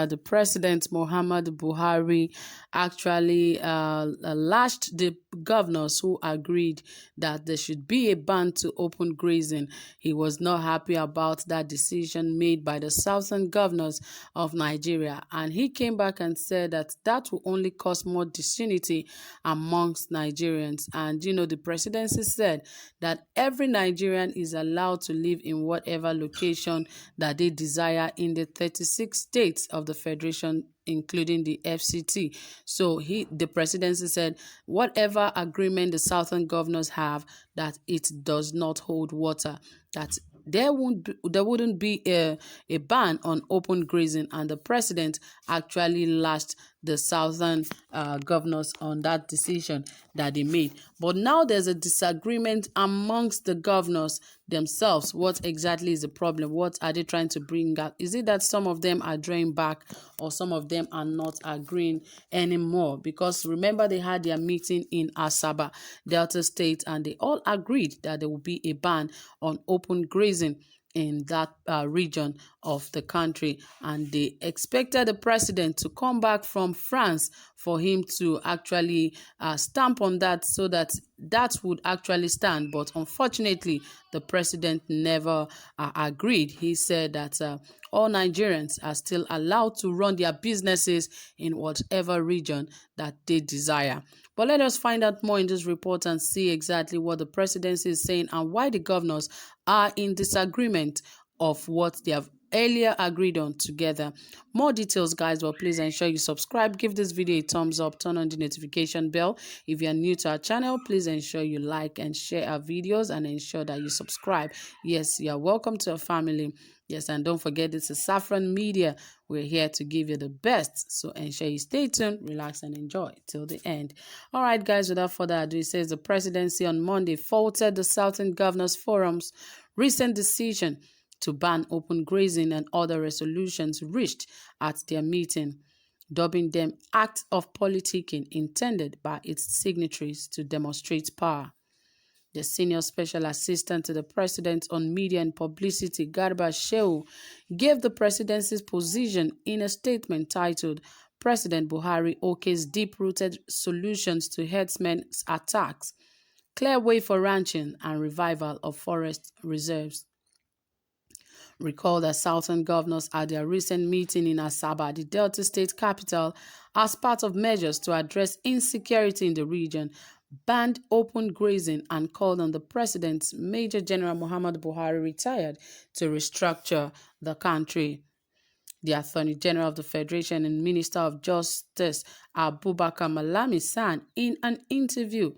that the President Muhammad Buhari actually lashed the governors who agreed that there should be a ban to open grazing. He was not happy about that decision made by the southern governors of Nigeria, and he came back and said that that will only cause more disunity amongst Nigerians. And the presidency said that every Nigerian is allowed to live in whatever location that they desire in the 36 states of the Federation, including the FCT. So the presidency said whatever agreement the southern governors have, that it does not hold water, that there wouldn't be a ban on open grazing, and the president actually lashed the southern governors on that decision that they made. But now there's a disagreement amongst the governors themselves. What exactly is the problem? What are they trying to bring out? Is it that some of them are drawing back, or some of them are not agreeing anymore? Because remember, they had their meeting in Asaba, Delta State, and they all agreed that there will be a ban on open grazing in that region of the country, and they expected the president to come back from France for him to actually stamp on that, so that would actually stand. But unfortunately, the president never agreed. He said that all Nigerians are still allowed to run their businesses in whatever region that they desire. But let us find out more in this report and see exactly what the presidency is saying and why the governors are in disagreement of what they have earlier agreed on together. More details, guys, but please ensure you subscribe, give this video a thumbs up, turn on the notification bell. If you are new to our channel, please ensure you like and share our videos, and ensure that you subscribe. Yes, you are welcome to our family. Yes, and don't forget, this is Saffron Media. We're here to give you the best, so ensure you stay tuned, relax, and enjoy till the end. All right, guys, without further ado, it says the presidency on Monday faulted the Southern Governors Forum's recent decision to ban open grazing and other resolutions reached at their meeting, dubbing them acts of politicking intended by its signatories to demonstrate power. The senior special assistant to the president on media and publicity, Ensue, gave the presidency's position in a statement titled "President Buhari okay's deep-rooted solutions to herdsmen's attacks, clear way for ranching and revival of forest reserves." Recall that Southern governors at their recent meeting in Asaba, the Delta State capital, as part of measures to address insecurity in the region, banned open grazing and called on the president, Major General Muhammad Buhari, retired, to restructure the country. The Attorney General of the Federation and Minister of Justice, Abubakar Malami San, in an interview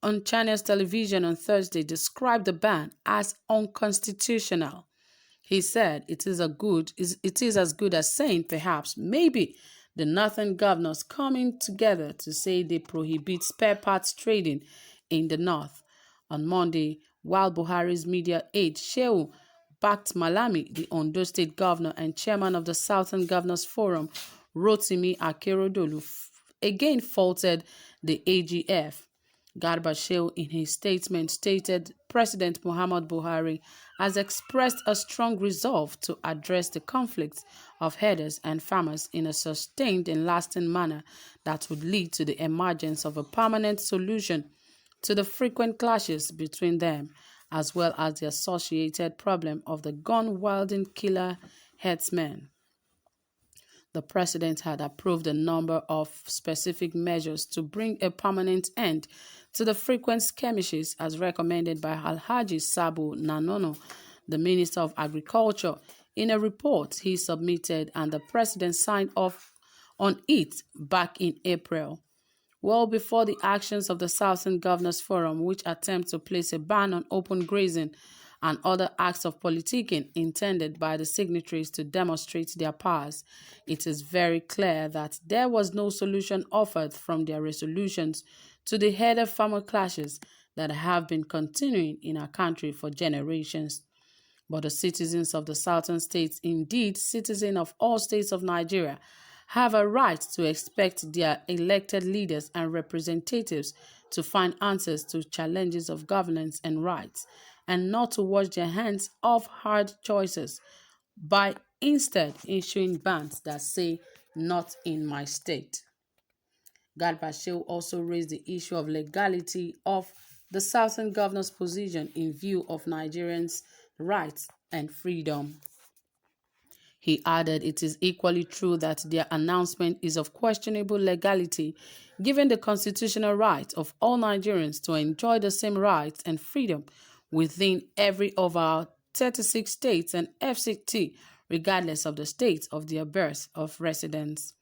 on Channels Television on Thursday, described the ban as unconstitutional. He said it is as good as saying, perhaps, maybe, the northern governors coming together to say they prohibit spare parts trading in the north. On Monday, while Buhari's media aide Shehu backed Malami, the Ondo State governor and chairman of the Southern Governors Forum, Rotimi Akeredolu, again faulted the AGF. Ensue, in his statement, stated President Muhammad Buhari has expressed a strong resolve to address the conflicts of herders and farmers in a sustained and lasting manner that would lead to the emergence of a permanent solution to the frequent clashes between them, as well as the associated problem of the gun-wielding killer herdsmen. The president had approved a number of specific measures to bring a permanent end to the frequent skirmishes, as recommended by Alhaji Sabo Nanono, the Minister of Agriculture, in a report he submitted, and the president signed off on it back in April, well before the actions of the Southern Governors Forum, which attempts to place a ban on open grazing and other acts of politicking intended by the signatories to demonstrate their powers. It is very clear that there was no solution offered from their resolutions to the herder-farmer clashes that have been continuing in our country for generations. But the citizens of the southern states, indeed citizens of all states of Nigeria, have a right to expect their elected leaders and representatives to find answers to challenges of governance and rights, and not to wash their hands of hard choices by instead issuing bans that say "not in my state." Garba also raised the issue of legality of the Southern governor's position in view of Nigerians' rights and freedom. He added it is equally true that their announcement is of questionable legality, given the constitutional right of all Nigerians to enjoy the same rights and freedom within every of our 36 states and FCT, regardless of the state of their birth of residence.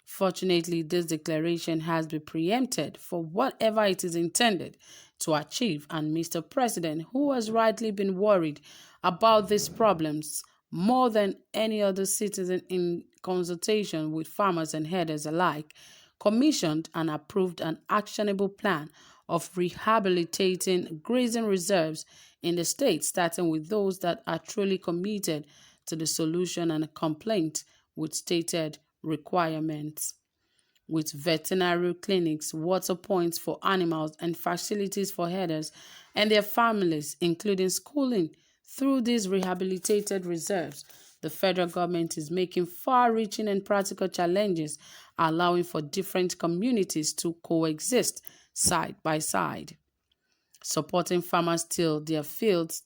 Fortunately, this declaration has been preempted for whatever it is intended to achieve, and Mr. President, who has rightly been worried about these problems more than any other citizen in consultation with farmers and herders alike, commissioned and approved an actionable plan of rehabilitating grazing reserves in the state, starting with those that are truly committed to the solution and complaint with stated requirements. With veterinary clinics, water points for animals, and facilities for herders and their families, including schooling through these rehabilitated reserves, the federal government is making far-reaching and practical challenges, allowing for different communities to coexist side by side. Supporting farmers till their fields,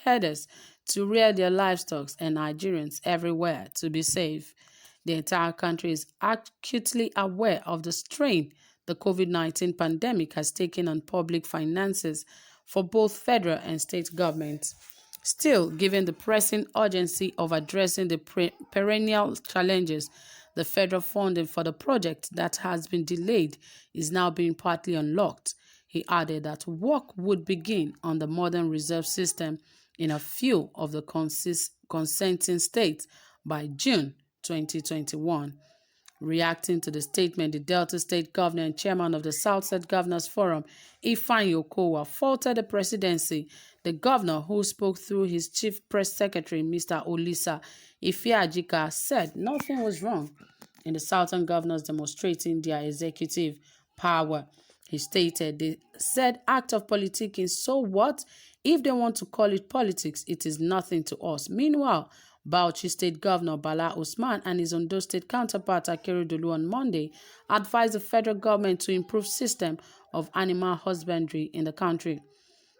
herders to rear their livestock, and Nigerians everywhere to be safe. The entire country is acutely aware of the strain the COVID-19 pandemic has taken on public finances for both federal and state governments. Still, given the pressing urgency of addressing the perennial challenges, the federal funding for the project that has been delayed is now being partly unlocked. He added that work would begin on the modern reserve system in a few of the consenting states by June 2021. Reacting to the statement, the Delta State Governor and Chairman of the South-Side Governors Forum, Ifeanyi Okowa, faulted the presidency. The governor, who spoke through his chief press secretary, Mr. Olisa Ifeajika, said nothing was wrong in the Southern governors demonstrating their executive power. He stated, "The said act of politicking, so what? If they want to call it politics, it is nothing to us." Meanwhile, Bauchi State Governor Bala Usman and his Ondo State counterpart Akeredolu on Monday advised the federal government to improve system of animal husbandry in the country.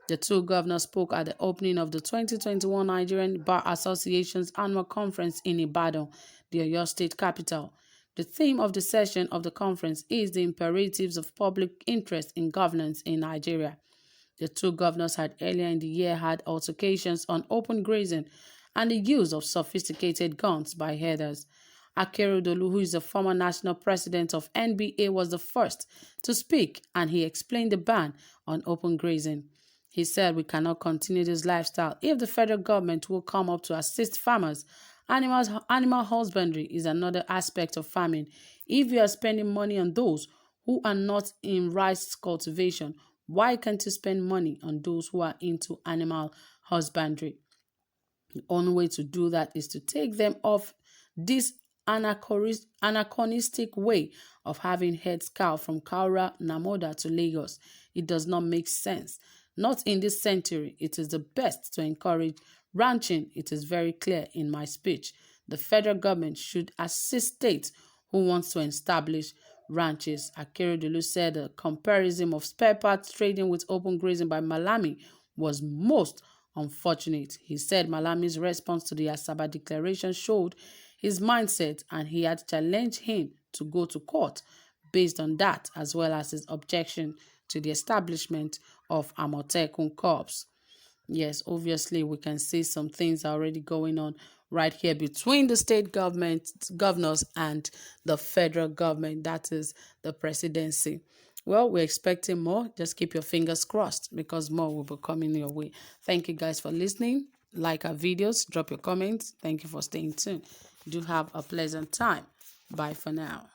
The two governors spoke at the opening of the 2021 Nigerian Bar Association's annual conference in Ibadan, the Oyo State capital. The theme of the session of the conference is the imperatives of public interest in governance in Nigeria. The two governors had earlier in the year had altercations on open grazing and the use of sophisticated guns by herders. Akeredolu, who is the former national president of NBA, was the first to speak, and he explained the ban on open grazing. He said, "We cannot continue this lifestyle if the federal government will come up to assist farmers. Animal husbandry is another aspect of farming. If you are spending money on those who are not in rice cultivation, why can't you spend money on those who are into animal husbandry?" The only way to do that is to take them off this anachronistic way of having heads cow from Kaura, Namoda to Lagos. It does not make sense. Not in this century. It is the best to encourage ranching. It is very clear in my speech. The federal government should assist states who want to establish ranches. Akeredolu said the comparison of spare parts trading with open grazing by Malami was most unfortunate. He said Malami's response to the Asaba declaration showed his mindset, and he had challenged him to go to court based on that, as well as his objection to the establishment of Amotekun Corps. Yes, obviously we can see some things are already going on right here between the state governors and the federal government, that is the presidency. Well, we're expecting more. Just keep your fingers crossed because more will be coming your way. Thank you guys for listening. Like our videos, drop your comments. Thank you for staying tuned. Do have a pleasant time. Bye for now.